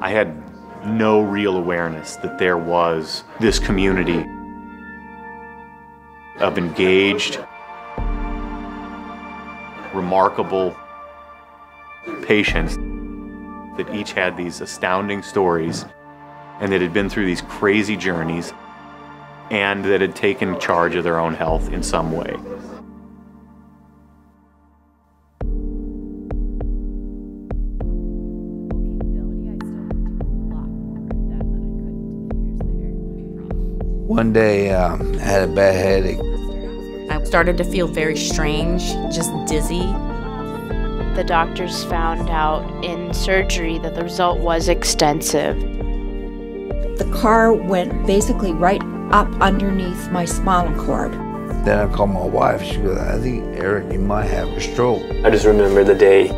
I had no real awareness that there was this community of engaged, remarkable patients that each had these astounding stories and that had been through these crazy journeys and that had taken charge of their own health in some way. One day, I had a bad headache. I started to feel very strange, just dizzy. The doctors found out in surgery that the result was extensive. The car went basically right up underneath my spinal cord. Then I called my wife. She goes, I think, Eric, you might have a stroke. I just remember the day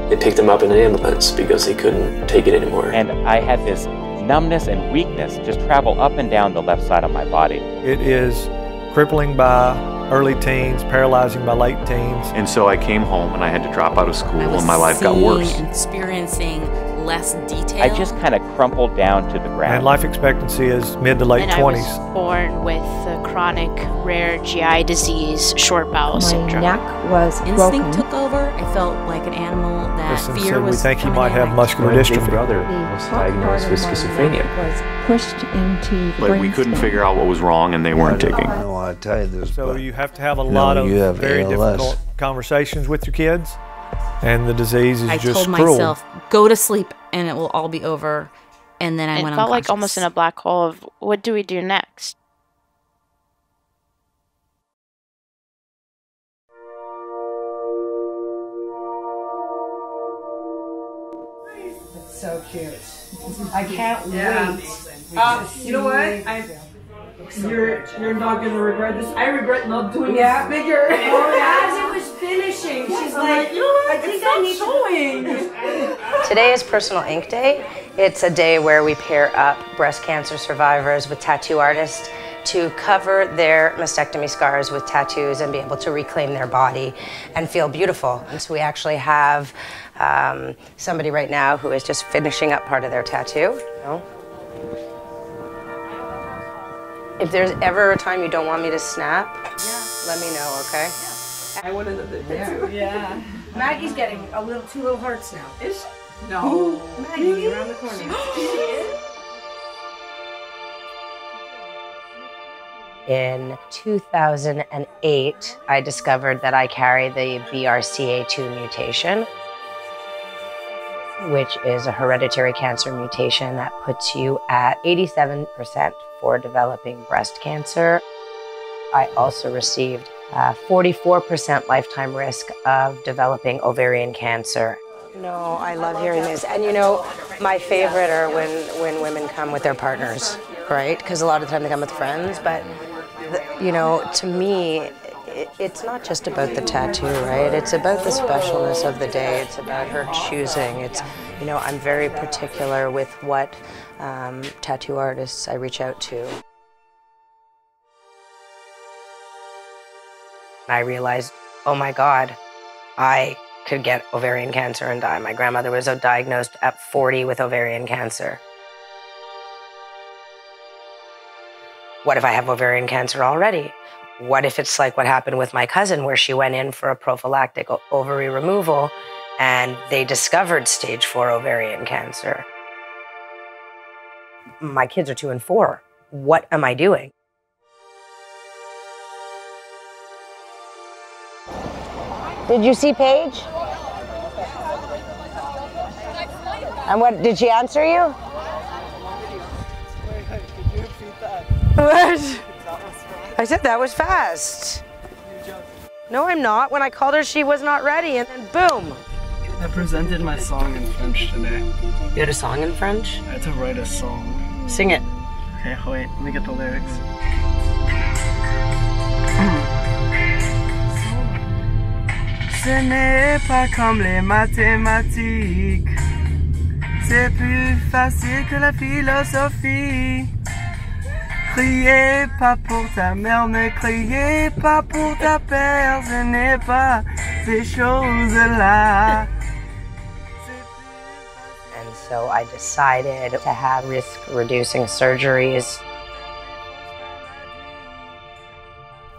they picked him up in an ambulance because they couldn't take it anymore. And I had this numbness and weakness just travel up and down the left side of my body. It is crippling by early teens, paralyzing by late teens. And so I came home and I had to drop out of school and my life got worse. And experiencing less detail. I just kind of crumpled down to the ground. And life expectancy is mid to late 20s. I was born with a chronic rare GI disease, short bowel syndrome. My neck was Instinct broken. took over. I felt like an animal that fear was we think he coming might in. have muscular My dystrophy. big brother was diagnosed with schizophrenia. Was pushed into the But we couldn't figure out what was wrong and they weren't taking. I don't want to tell you this, So but you have to have a lot of you have very ALS. difficult conversations with your kids, and the disease is I just told cruel. myself, go to sleep and it will all be over. And then I went It felt like unconscious. almost in a black hole of what do we do next? That's so cute. I can't wait. You know what? You're not gonna regret this. I regret not doing it bigger. As it was finishing, she's like, I think I need showing. Today is Personal Ink Day. It's a day where we pair up breast cancer survivors with tattoo artists to cover their mastectomy scars with tattoos and be able to reclaim their body and feel beautiful. And so we actually have somebody right now who is just finishing up part of their tattoo. If there's ever a time you don't want me to snap, let me know, okay? I wanted a bit too. Yeah. Maggie's getting a little two little hearts now. Is she? No. Maggie around the corner. In 2008, I discovered that I carry the BRCA2 mutation, which is a hereditary cancer mutation that puts you at 87% for developing breast cancer. I also received 44% lifetime risk of developing ovarian cancer. No, I love hearing this. And you know, my favorite are when women come with their partners, right? Because a lot of the time they come with friends, but you know, to me, it's not just about the tattoo, right? It's about the specialness of the day. It's about her choosing. It's, you know, I'm very particular with what tattoo artists I reach out to. I realized, oh my God, I could get ovarian cancer and die. My grandmother was diagnosed at 40 with ovarian cancer. What if I have ovarian cancer already? What if it's like what happened with my cousin, where she went in for a prophylactic ovary removal and they discovered stage 4 ovarian cancer? My kids are 2 and 4. What am I doing? Did you see Paige? And what, did she answer you? What? I said that was fast. No, I'm not. When I called her, she was not ready, and then boom. I presented my song in French today. You had a song in French? I had to write a song. Sing it. Okay, wait, let me get the lyrics. Ce n'est pas comme les mathématiques. C'est plus facile que la philosophie. Criez pas pour ta mère, ne criez pas pour ta père, ce n'est pas ces choses-là. And so I decided to have risk-reducing surgeries.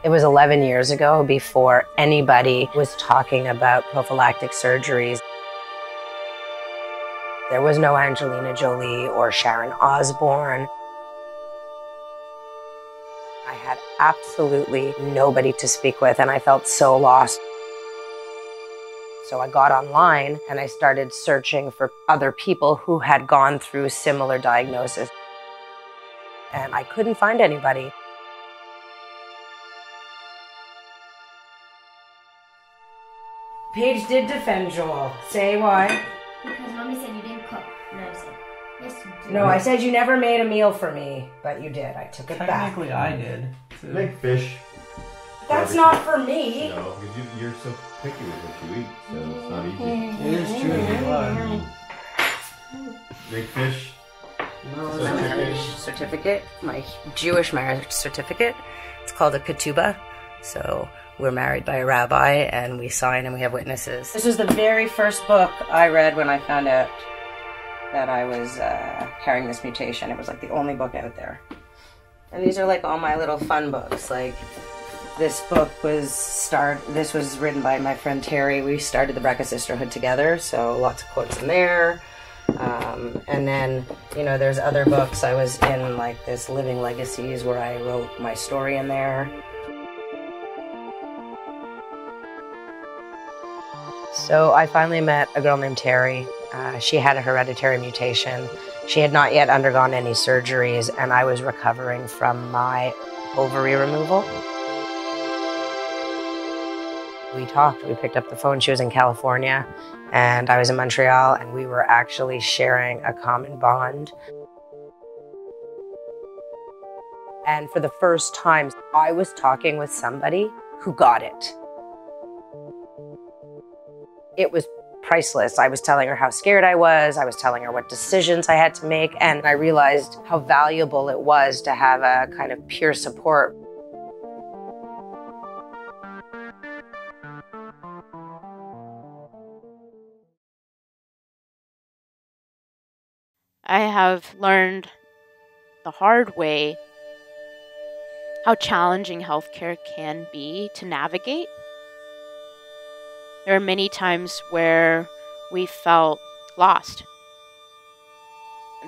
It was 11 years ago before anybody was talking about prophylactic surgeries. There was no Angelina Jolie or Sharon Osbourne. I had absolutely nobody to speak with, and I felt so lost. So I got online and I started searching for other people who had gone through similar diagnosis. And I couldn't find anybody. Paige did defend Joel. Say why. Because Mommy said you didn't cook. And I said, yes, you did. No, I said you never made a meal for me, but you did. I took it back. Technically, I did. Make fish. That's not for me. No, because you're so picky with what you eat, so it's not easy. It is true. You are. Make fish. No, my marriage certificate, my Jewish marriage certificate. It's called a ketubah. So we're married by a rabbi, and we sign and we have witnesses. This was the very first book I read when I found out that I was carrying this mutation. It was like the only book out there. And these are like all my little fun books. Like this book this was written by my friend Terry. We started the Breakfast Sisterhood together, so lots of quotes in there. And then, you know, there's other books. I was in like this Living Legacies where I wrote my story in there. So I finally met a girl named Terry. She had a hereditary mutation. She had not yet undergone any surgeries, and I was recovering from my ovary removal. We talked, we picked up the phone. She was in California, and I was in Montreal, and we were actually sharing a common bond. And for the first time, I was talking with somebody who got it. It was priceless. I was telling her how scared I was telling her what decisions I had to make, and I realized how valuable it was to have a kind of peer support. I have learned the hard way how challenging healthcare can be to navigate. There are many times where we felt lost.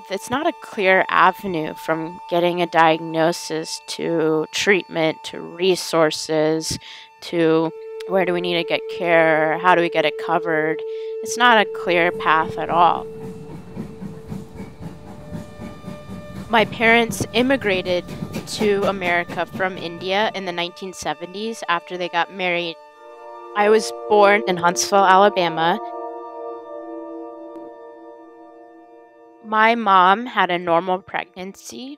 It's not a clear avenue from getting a diagnosis to treatment to resources to where do we need to get care, how do we get it covered. It's not a clear path at all. My parents immigrated to America from India in the 1970s after they got married. I was born in Huntsville, Alabama. My mom had a normal pregnancy.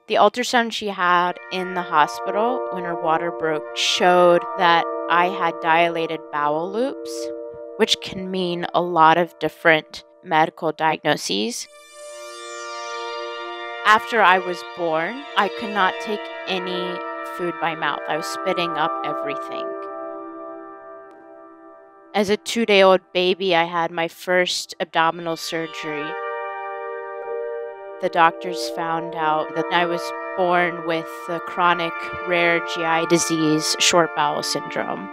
The ultrasound she had in the hospital when her water broke showed that I had dilated bowel loops, which can mean a lot of different medical diagnoses. After I was born, I could not take any food by mouth. I was spitting up everything. As a 2-day-old baby, I had my first abdominal surgery. The doctors found out that I was born with the chronic rare GI disease, short bowel syndrome.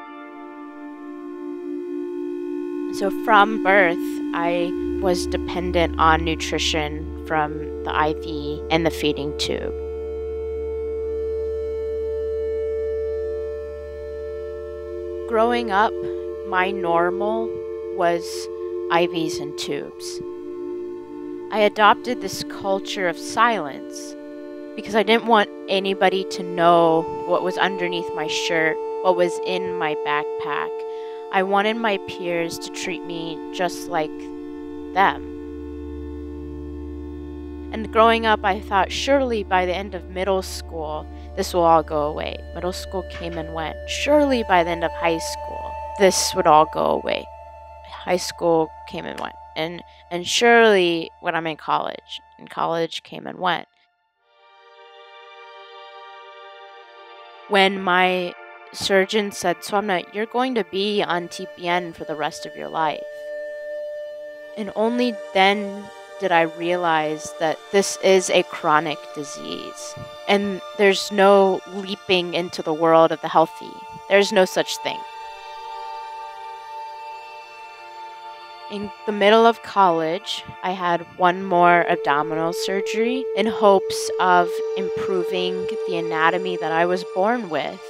So from birth, I was dependent on nutrition from the IV and the feeding tube. Growing up, my normal was IVs and tubes. I adopted this culture of silence because I didn't want anybody to know what was underneath my shirt, what was in my backpack. I wanted my peers to treat me just like them. And growing up, I thought surely by the end of middle school, this will all go away. Middle school came and went. Surely by the end of high school, this would all go away. High school came and went. And surely when I'm in college, and college came and went. When my surgeon said, Swapna, you're going to be on TPN for the rest of your life. And only then did I realize that this is a chronic disease. And there's no leaping into the world of the healthy. There's no such thing. In the middle of college, I had one more abdominal surgery in hopes of improving the anatomy that I was born with.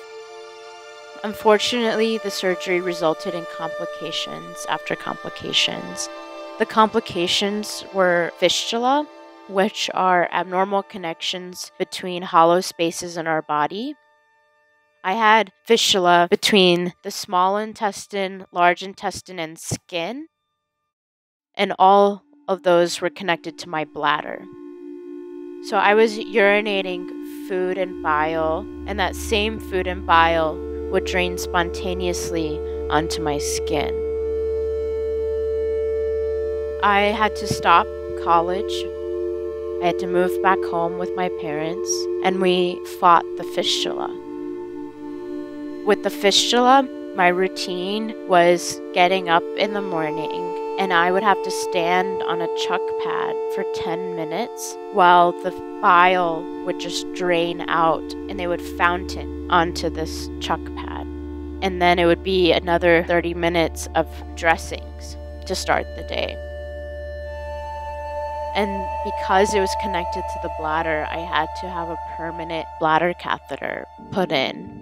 Unfortunately, the surgery resulted in complications after complications. The complications were fistula, which are abnormal connections between hollow spaces in our body. I had fistula between the small intestine, large intestine, and skin, and all of those were connected to my bladder. So I was urinating food and bile, and that same food and bile would drain spontaneously onto my skin. I had to stop college. I had to move back home with my parents, and we fought the fistula. With the fistula, my routine was getting up in the morning, and I would have to stand on a chuck pad for 10 minutes while the bile would just drain out, and they would fountain onto this chuck pad. And then it would be another 30 minutes of dressings to start the day. And because it was connected to the bladder, I had to have a permanent bladder catheter put in.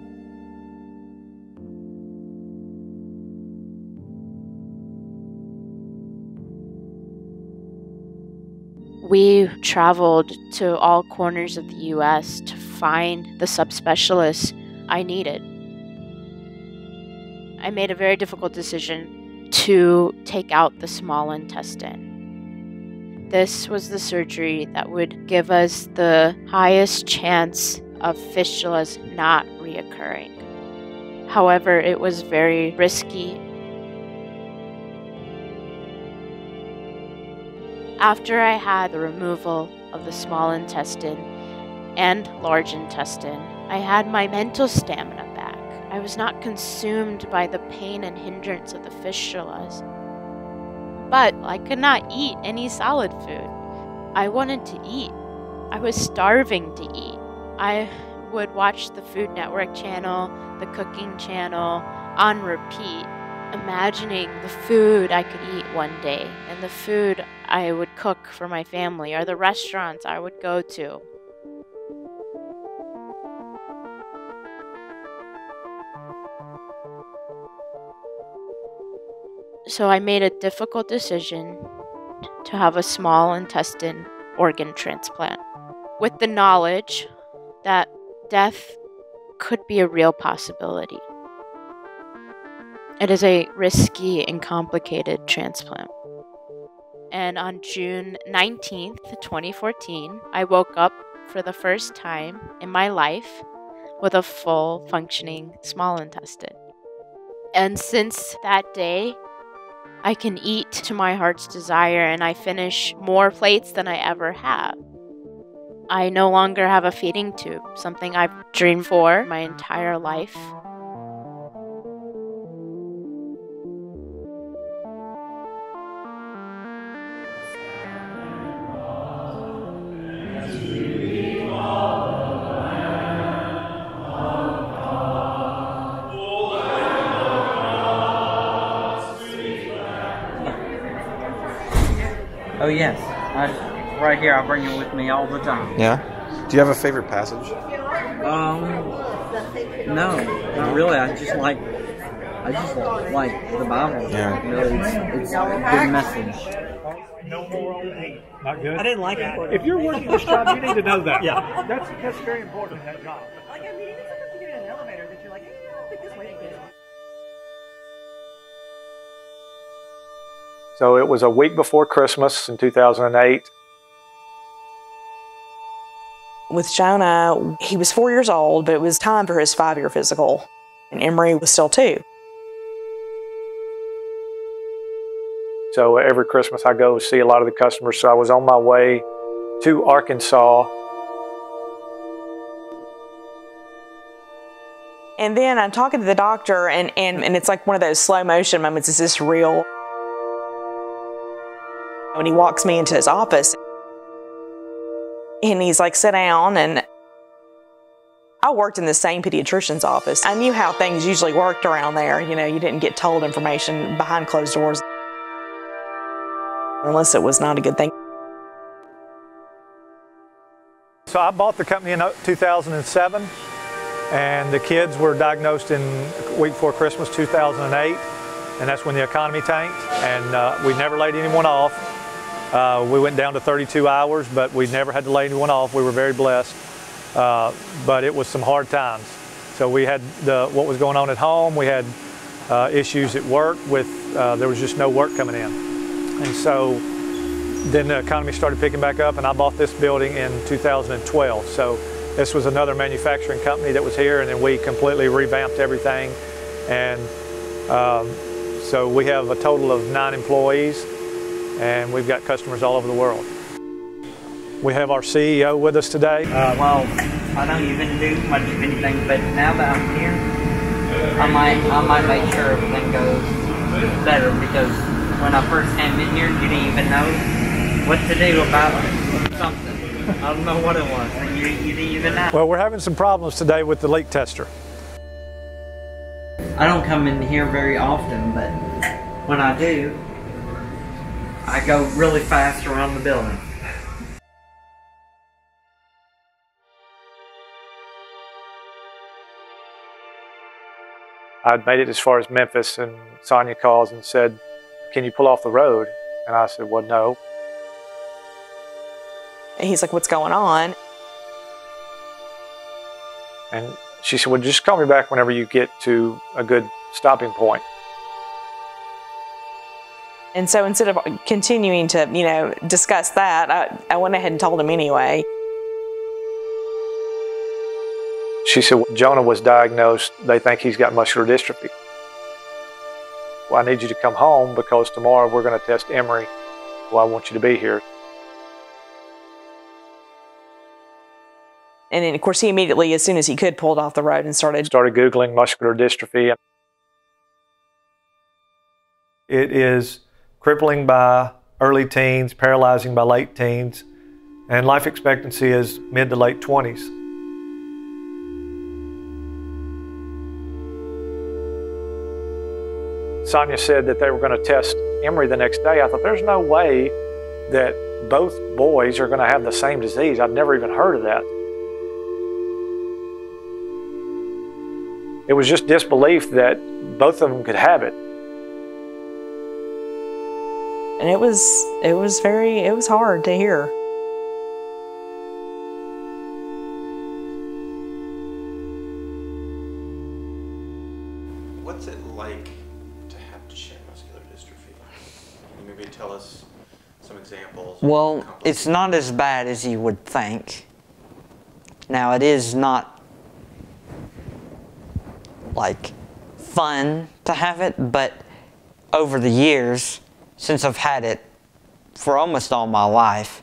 We traveled to all corners of the U.S. to find the subspecialists I needed. I made a very difficult decision to take out the small intestine. This was the surgery that would give us the highest chance of fistulas not reoccurring. However, it was very risky. After I had the removal of the small intestine and large intestine, I had my mental stamina back. I was not consumed by the pain and hindrance of the fistulas. But I could not eat any solid food. I wanted to eat. I was starving to eat. I would watch the Food Network channel, the cooking channel, on repeat, imagining the food I could eat one day and the food I would cook for my family or the restaurants I would go to. So I made a difficult decision to have a small intestine organ transplant with the knowledge that death could be a real possibility. It is a risky and complicated transplant. And on June 19th, 2014, I woke up for the first time in my life with a full functioning small intestine. And since that day, I can eat to my heart's desire, and I finish more plates than I ever have. I no longer have a feeding tube, something I've dreamed for my entire life. Oh yes, right here. I bring it with me all the time. Yeah. Do you have a favorite passage? No, not really. I just like the Bible. Yeah. It's a good message. No more on 8. Not good? I didn't like it. If you're working this job, you need to know that. Yeah. That's very important in that job. Like, I mean, even sometimes you get in an elevator that you're like, hey, I'll pick this way. So it was a week before Christmas in 2008. With Jonah, he was 4 years old, but it was time for his 5-year physical. And Emery was still 2. So every Christmas I go see a lot of the customers. So I was on my way to Arkansas. And then I'm talking to the doctor, and it's like one of those slow motion moments. Is this real? When he walks me into his office, and he's like, sit down, and I worked in the same pediatrician's office. I knew how things usually worked around there. You know, you didn't get told information behind closed doors unless it was not a good thing. So I bought the company in 2007, and the kids were diagnosed in a week before Christmas 2008, and that's when the economy tanked, and we never laid anyone off. We went down to 32 hours, but we never had to lay anyone off. We were very blessed, but it was some hard times. So we had what was going on at home. We had issues at work with, there was just no work coming in. And so then the economy started picking back up, and I bought this building in 2012. So this was another manufacturing company that was here, and then we completely revamped everything. And so we have a total of 9 employees, and we've got customers all over the world. We have our CEO with us today. Well, I don't even do much of anything, but now that I'm here, I might make sure everything goes better, because when I first came in here, you didn't even know what to do about something. I don't know what it was, and you didn't even know. Well, we're having some problems today with the leak tester. I don't come in here very often, but when I do, I go really fast around the building. I'd made it as far as Memphis, and Sonia calls and said, "Can you pull off the road?" And I said, "Well, no." And he's like, what's going on? And she said, well, just call me back whenever you get to a good stopping point. And so instead of continuing to, you know, discuss that, I went ahead and told him anyway. She said, Jonah was diagnosed, they think he's got muscular dystrophy. Well, I need you to come home because tomorrow we're going to test Emery. Well, I want you to be here. And then, of course, he immediately, as soon as he could, pulled off the road and started Googling muscular dystrophy. It is crippling by early teens, paralyzing by late teens, and life expectancy is mid to late 20s. Sonia said that they were going to test Emery the next day. I thought, there's no way that both boys are going to have the same disease. I'd never even heard of that. It was just disbelief that both of them could have it. And it was hard to hear. What's it like to have Duchenne Muscular Dystrophy? Can you maybe tell us some examples? Well, it's not as bad as you would think. Now, it is not like fun to have it, but over the years, since I've had it for almost all my life,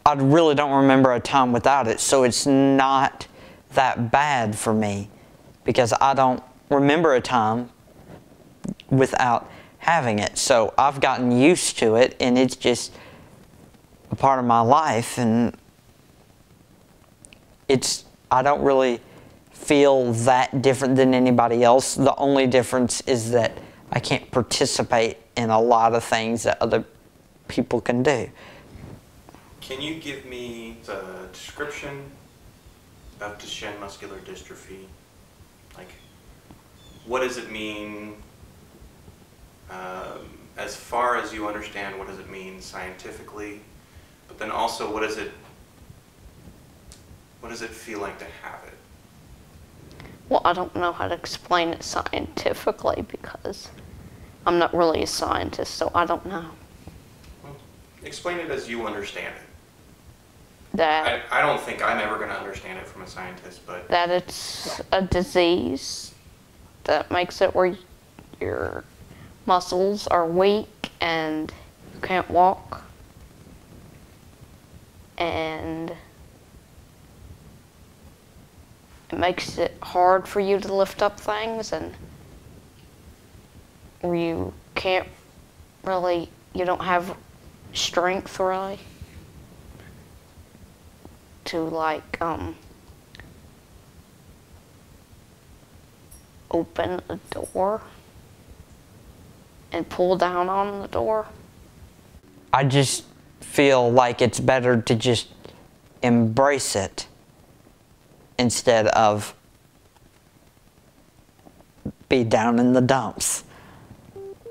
I really don't remember a time without it, so it's not that bad for me because I don't remember a time without having it. So I've gotten used to it, and it's just a part of my life, and I don't really feel that different than anybody else. The only difference is that I can't participate in a lot of things that other people can do. Can you give me a description of Duchenne Muscular Dystrophy? Like, what does it mean? As far as you understand, what does it mean scientifically? But then also, what does it feel like to have it? Well, I don't know how to explain it scientifically because I'm not really a scientist, so I don't know. Well, explain it as you understand it. That I don't think I'm ever going to understand it from a scientist, but... That it's a disease that makes it where your muscles are weak and you can't walk. And it makes it hard for you to lift up things, and you can't really you don't have strength really to like open a door and pull down on the door. I just feel like it's better to just embrace it instead of be down in the dumps.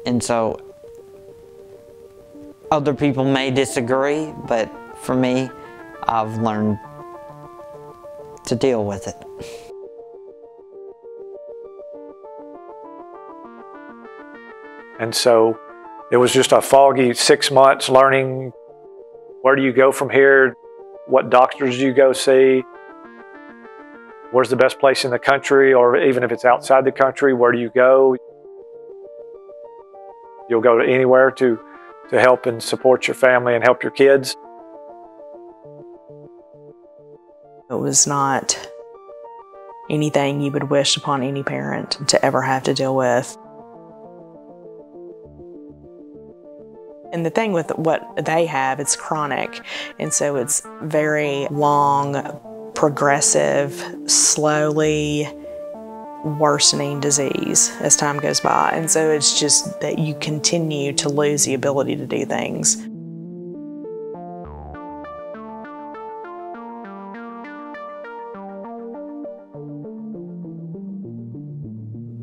And so other people may disagree, but for me, I've learned to deal with it. And so it was just a foggy 6 months learning, where do you go from here? What doctors do you go see? Where's the best place in the country? Or even if it's outside the country, where do you go? You'll go to anywhere to help and support your family and help your kids. It was not anything you would wish upon any parent to ever have to deal with. And the thing with what they have, it's chronic, and so it's very long, progressive, slowly worsening disease as time goes by. And so it's just that you continue to lose the ability to do things.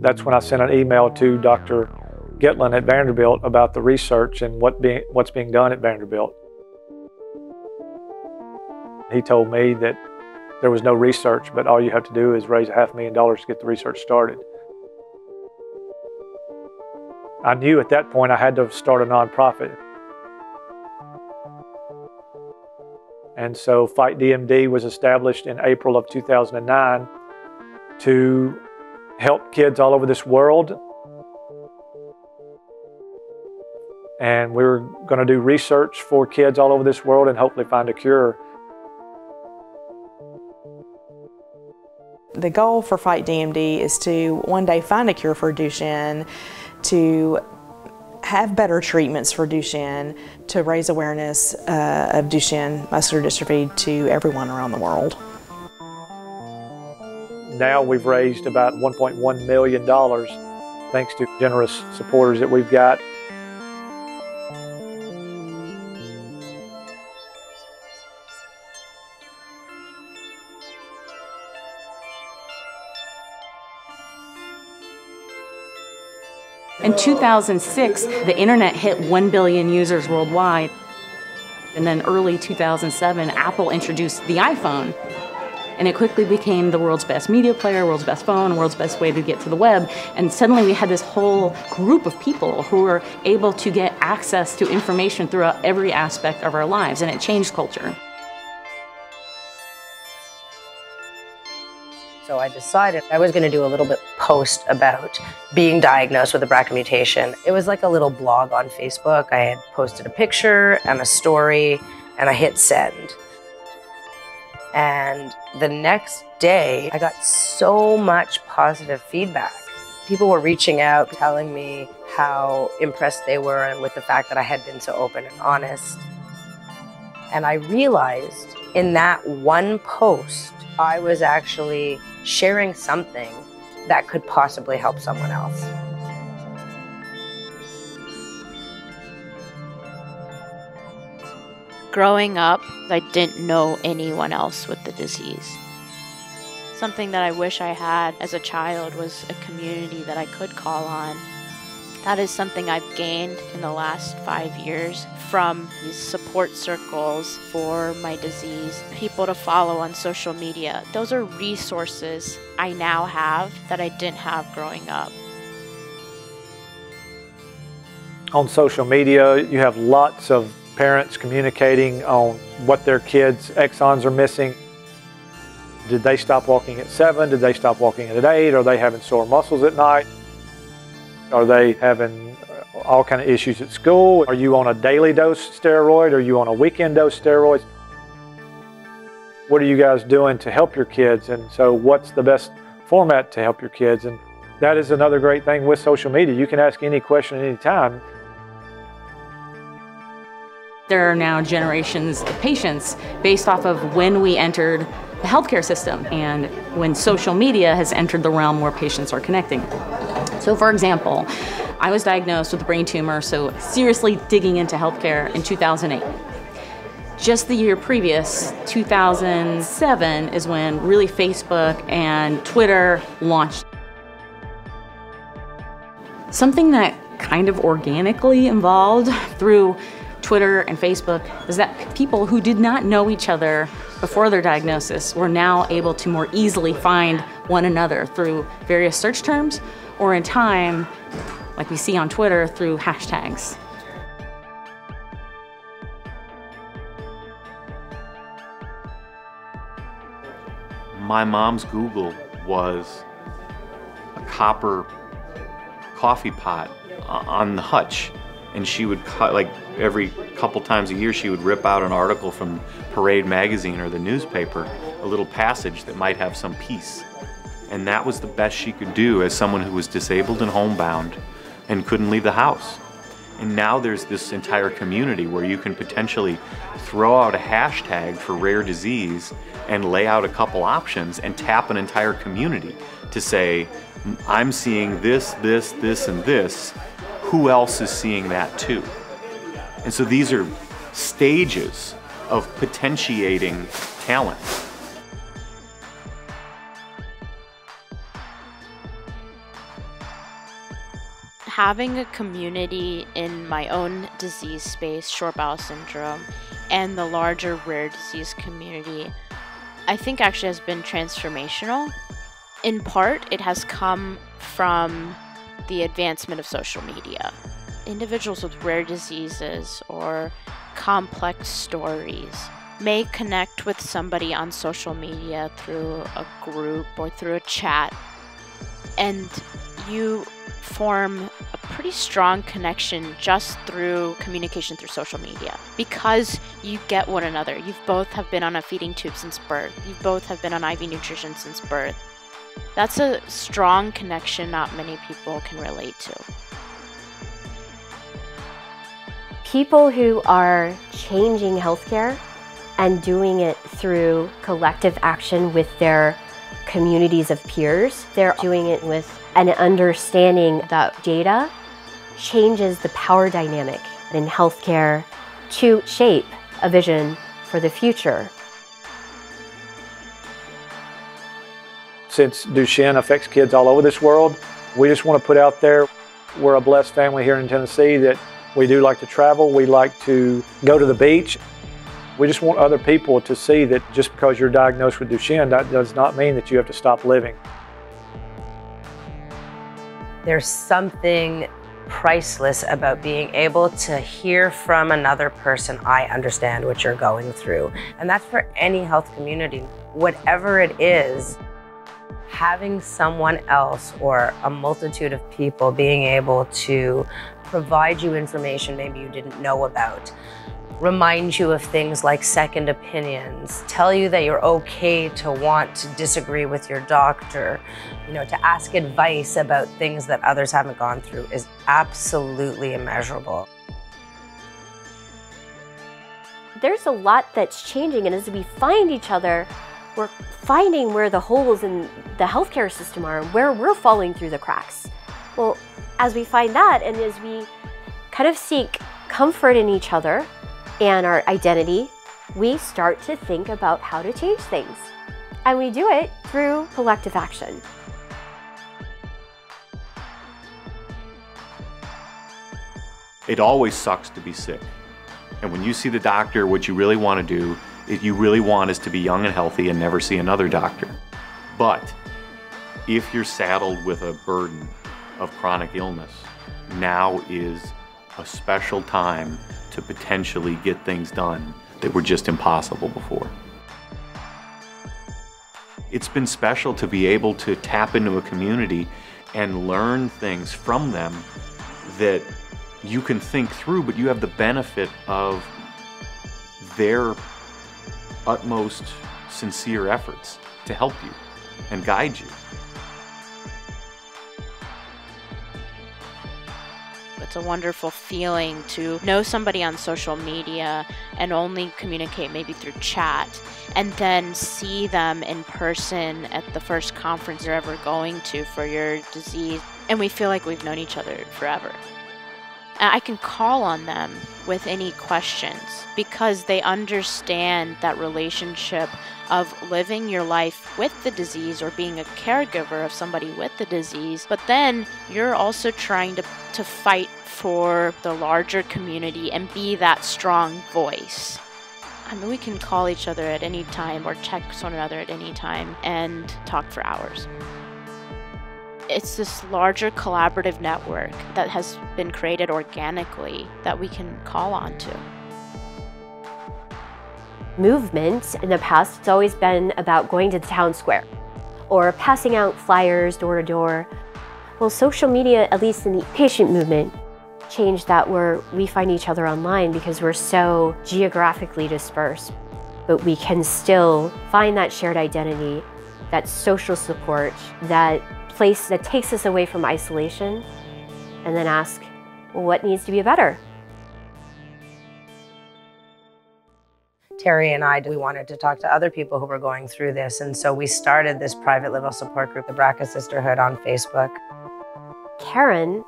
That's when I sent an email to Dr. Gitlin at Vanderbilt about the research and what's being done at Vanderbilt. He told me that there was no research, but all you have to do is raise $500,000 to get the research started. I knew at that point I had to start a nonprofit. And so Fight DMD was established in April of 2009 to help kids all over this world. And we were going to do research for kids all over this world and hopefully find a cure. The goal for Fight DMD is to one day find a cure for Duchenne, to have better treatments for Duchenne, to raise awareness of Duchenne Muscular Dystrophy to everyone around the world. Now we've raised about $1.1 million thanks to generous supporters that we've got. In 2006, the internet hit 1 billion users worldwide. And then early 2007, Apple introduced the iPhone. And it quickly became the world's best media player, world's best phone, world's best way to get to the web. And suddenly we had this whole group of people who were able to get access to information throughout every aspect of our lives, and it changed culture. So I decided I was going to do a little bit post about being diagnosed with a BRCA mutation. It was like a little blog on Facebook. I had posted a picture and a story, and I hit send. And the next day, I got so much positive feedback. People were reaching out, telling me how impressed they were with the fact that I had been so open and honest. And I realized in that one post, I was actually sharing something that could possibly help someone else. Growing up, I didn't know anyone else with the disease. Something that I wish I had as a child was a community that I could call on. That is something I've gained in the last 5 years from these support circles for my disease, people to follow on social media. Those are resources I now have that I didn't have growing up. On social media, you have lots of parents communicating on what their kids' exons are missing. Did they stop walking at 7? Did they stop walking at 8? Are they having sore muscles at night? Are they having all kind of issues at school? Are you on a daily dose steroid? Are you on a weekend dose steroids? What are you guys doing to help your kids? And so what's the best format to help your kids? And that is another great thing with social media. You can ask any question at any time. There are now generations of patients based off of when we entered the healthcare system and when social media has entered the realm where patients are connecting. So for example, I was diagnosed with a brain tumor, so seriously digging into healthcare in 2008. Just the year previous, 2007, is when really Facebook and Twitter launched. Something that kind of organically evolved through Twitter and Facebook is that people who did not know each other before their diagnosis were now able to more easily find one another through various search terms, or in time, like we see on Twitter, through hashtags. My mom's Google was a copper coffee pot on the hutch, and she would cut, like every couple times a year, she would rip out an article from Parade magazine or the newspaper, a little passage that might have some piece. And that was the best she could do as someone who was disabled and homebound and couldn't leave the house. And now there's this entire community where you can potentially throw out a hashtag for rare disease and lay out a couple options and tap an entire community to say, I'm seeing this, this, this, and this. Who else is seeing that too? And so these are stages of potentiating talent. Having a community in my own disease space, short bowel syndrome, and the larger rare disease community, I think actually has been transformational. In part, it has come from the advancement of social media. Individuals with rare diseases or complex stories may connect with somebody on social media through a group or through a chat, and you form a pretty strong connection just through communication through social media because you get one another. You both have been on a feeding tube since birth. You both have been on IV nutrition since birth. That's a strong connection not many people can relate to. People who are changing healthcare and doing it through collective action with their communities of peers, they're doing it with an understanding that data changes the power dynamic in healthcare to shape a vision for the future. Since Duchenne affects kids all over this world, we just want to put out there, we're a blessed family here in Tennessee that we do like to travel, we like to go to the beach. We just want other people to see that just because you're diagnosed with Duchenne, that does not mean that you have to stop living. There's something priceless about being able to hear from another person, I understand what you're going through. And that's for any health community. Whatever it is, having someone else or a multitude of people being able to provide you information maybe you didn't know about, remind you of things like second opinions, tell you that you're okay to want to disagree with your doctor, to ask advice about things that others haven't gone through is absolutely immeasurable. There's a lot that's changing, and as we find each other, we're finding where the holes in the healthcare system are and where we're falling through the cracks. Well, as we find that and as we kind of seek comfort in each other and our identity, we start to think about how to change things. And we do it through collective action. It always sucks to be sick. And when you see the doctor, what you really want to do is you really want is to be young and healthy and never see another doctor. But if you're saddled with a burden of chronic illness, now is a special time to potentially get things done that were just impossible before. It's been special to be able to tap into a community and learn things from them that you can think through, but you have the benefit of their utmost sincere efforts to help you and guide you. With It's a wonderful feeling to know somebody on social media and only communicate maybe through chat, and then see them in person at the first conference you're ever going to for your disease. And we feel like we've known each other forever. I can call on them with any questions because they understand that relationship of living your life with the disease or being a caregiver of somebody with the disease. But then you're also trying to fight for the larger community and be that strong voice. I mean, we can call each other at any time or text one another at any time and talk for hours. It's this larger collaborative network that has been created organically that we can call on to. Movement, in the past, it's always been about going to the town square or passing out flyers door to door. Well, social media, at least in the patient movement, changed that where we find each other online because we're so geographically dispersed. But we can still find that shared identity, that social support, that place that takes us away from isolation, and then ask, well, what needs to be better? Terry and I, we wanted to talk to other people who were going through this, and so we started this private little support group, the BRCA Sisterhood, on Facebook. Karen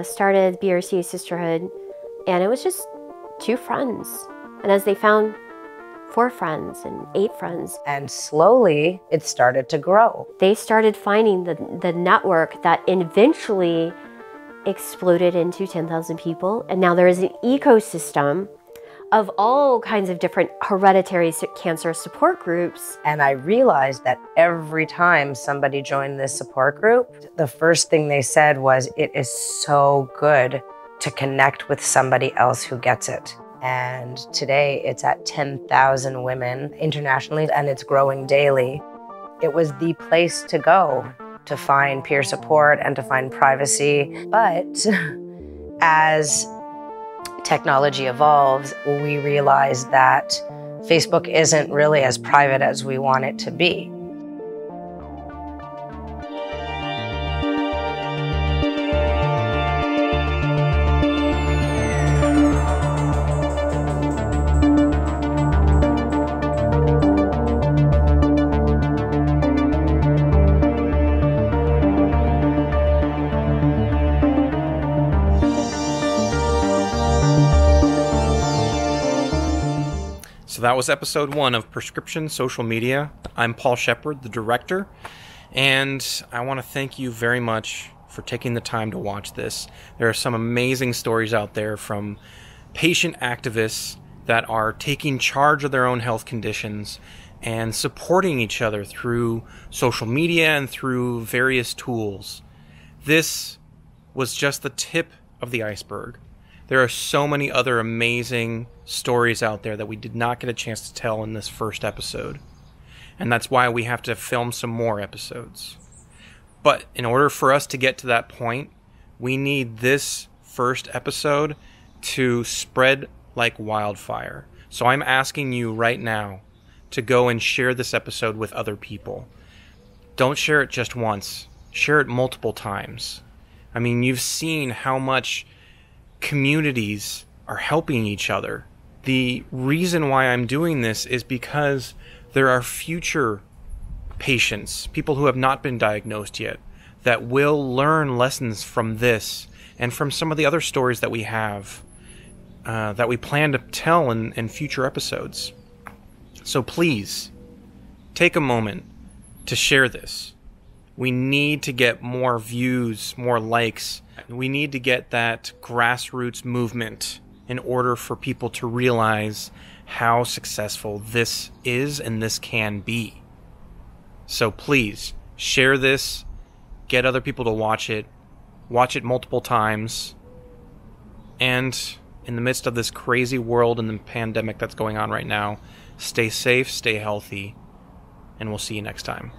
started BRCA Sisterhood, and it was just 2 friends. And as they found 4 friends and 8 friends. And slowly it started to grow. They started finding the network that eventually exploded into 10,000 people. And now there is an ecosystem of all kinds of different hereditary cancer support groups. And I realized that every time somebody joined this support group, the first thing they said was, it is so good to connect with somebody else who gets it. And today it's at 10,000 women internationally, and it's growing daily. It was the place to go to find peer support and to find privacy. But as technology evolves, we realize that Facebook isn't really as private as we want it to be. So that was episode 1 of Prescription Social Media. I'm Paul Shepard, the director, and I want to thank you very much for taking the time to watch this. There are some amazing stories out there from patient activists that are taking charge of their own health conditions and supporting each other through social media and through various tools. This was just the tip of the iceberg. There are so many other amazing stories out there that we did not get a chance to tell in this first episode. And that's why we have to film some more episodes. But in order for us to get to that point, we need this first episode to spread like wildfire. So I'm asking you right now to go and share this episode with other people. Don't share it just once. Share it multiple times. I mean, you've seen how much communities are helping each other. The reason why I'm doing this is because there are future patients, people who have not been diagnosed yet, that will learn lessons from this and from some of the other stories that we have, that we plan to tell in future episodes. So please, take a moment to share this. We need to get more views, more likes. We need to get that grassroots movement in order for people to realize how successful this is and this can be. So please, share this, get other people to watch it multiple times, and in the midst of this crazy world and the pandemic that's going on right now, stay safe, stay healthy, and we'll see you next time.